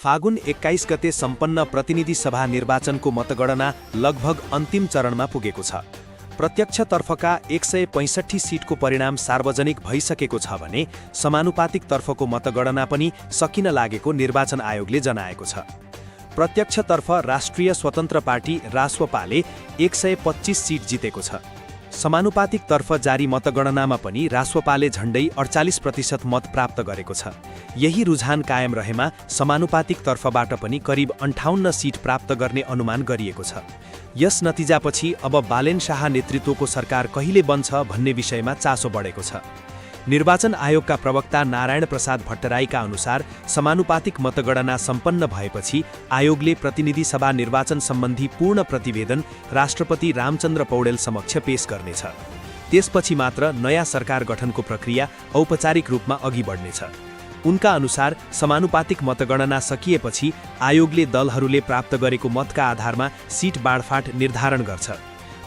फागुन 21 गते सम्पन्न प्रतिनिधि सभा निर्वाचनको मतगणना लगभग अन्तिम चरणमा पुगेको छ। प्रत्यक्षतर्फका 165 सिटको परिणाम सार्वजनिक भइसकेको छ भने समानुपातिक तर्फको मतगणना पनि सकिन लागेको निर्वाचन आयोगले जनाएको छ। प्रत्यक्षतर्फ राष्ट्रिय स्वतन्त्र पार्टी रासोपाले 125 सिट जितेको छ। समानुपातिक तर्फ जारी मतगणनामा पनि रासोपाले झण्डै 48% मत प्राप्त गरेको छ। यही रुझान कायम रहेमा समानुपातिक तर्फबाट पनि करिब 58 सिट प्राप्त गर्ने अनुमान गरिएको छ। यस नतिजापछि अब बालेन शाह नेतृत्वको सरकार कहिले बन्छ भन्ने विषयमा चासो बढेको छ। निर्वाचन आयोगका प्रवक्ता नारायण प्रसाद भट्टराईका अनुसार समानुपातिक मतगणना सम्पन्न भएपछि आयोगले प्रतिनिधि सभा निर्वाचन सम्बन्धी पूर्ण प्रतिवेदन राष्ट्रपति रामचन्द्र पौडेल समक्ष पेश गर्नेछ। त्यसपछि मात्र नयाँ सरकार गठनको प्रक्रिया औपचारिक रूपमा अघि बढ्नेछ। उनका अनुसार समानुपातिक मतगणना सकिएपछि आयोगले दलहरूले प्राप्त गरेको मतका आधारमा सिट बाँडफाँट निर्धारण गर्छ।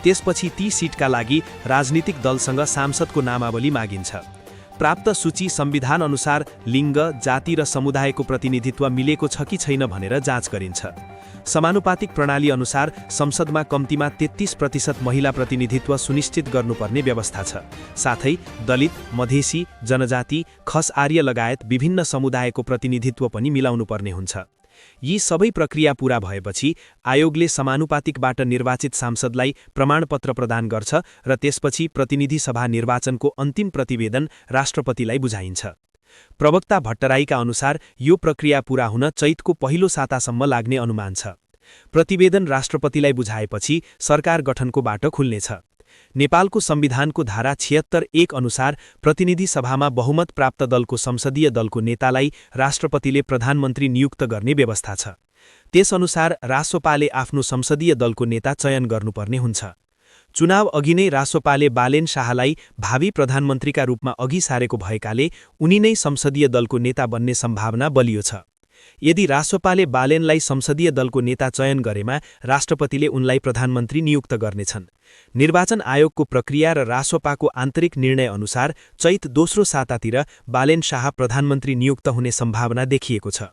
त्यसपछि ती सिटका लागि राजनीतिक दलसँग सांसदको नामावली मागिन्छ। प्राप्त सूची संविधान अनुसार लिङ्ग, जाति र समुदायको प्रतिनिधित्व मिलेको छ कि छैन भनेर जाँच गरिन्छ। समानुपातिक प्रणाली अनुसार संसदमा कम्तीमा 33% महिला प्रतिनिधित्व सुनिश्चित गर्नुपर्ने व्यवस्था छ। साथै दलित, मधेसी, जनजाति, खस आर्य लगायत विभिन्न समुदायको प्रतिनिधित्व पनि मिलाउनुपर्ने हुन्छ। यी सबै प्रक्रिया पूरा भएपछि आयोगले समानुपातिकबाट निर्वाचित सांसदलाई प्रमाणपत्र प्रदान गर्छ र त्यसपछि प्रतिनिधि सभा निर्वाचनको अन्तिम प्रतिवेदन राष्ट्रपतिलाई बुझाइन्छ। प्रवक्ता भट्टराईका अनुसार यो प्रक्रिया पूरा हुन चैतको पहिलो सातासम्म लाग्ने अनुमान छ। प्रतिवेदन राष्ट्रपतिलाई बुझाएपछि सरकार गठनको बाटो खुल्नेछ। नेपालको संविधानको धारा 76(1) अनुसार प्रतिनिधि सभामा बहुमत प्राप्त दलको संसदीय दलको नेतालाई राष्ट्रपतिले प्रधानमन्त्री नियुक्त गर्ने व्यवस्था छ। त्यसअनुसार रासोपाले आफ्नो संसदीय दलको नेता चयन गर्नुपर्ने हुन्छ। चुनाव अघि नै रासोपाले बालेन शाहलाई भावी प्रधानमन्त्रीका रूपमा अघि सारेको भएकाले उनी नै संसदीय दलको नेता बन्ने सम्भावना बलियो छ। यदि रासोपाले बालेनलाई संसदीय दलको नेता चयन गरेमा राष्ट्रपतिले उनलाई प्रधानमन्त्री नियुक्त गर्नेछन्। निर्वाचन आयोगको प्रक्रिया र रासोपाको आन्तरिक निर्णय अनुसार चैत दोस्रो सातातिर बालेन शाह प्रधानमन्त्री नियुक्त हुने सम्भावना देखिएको छ।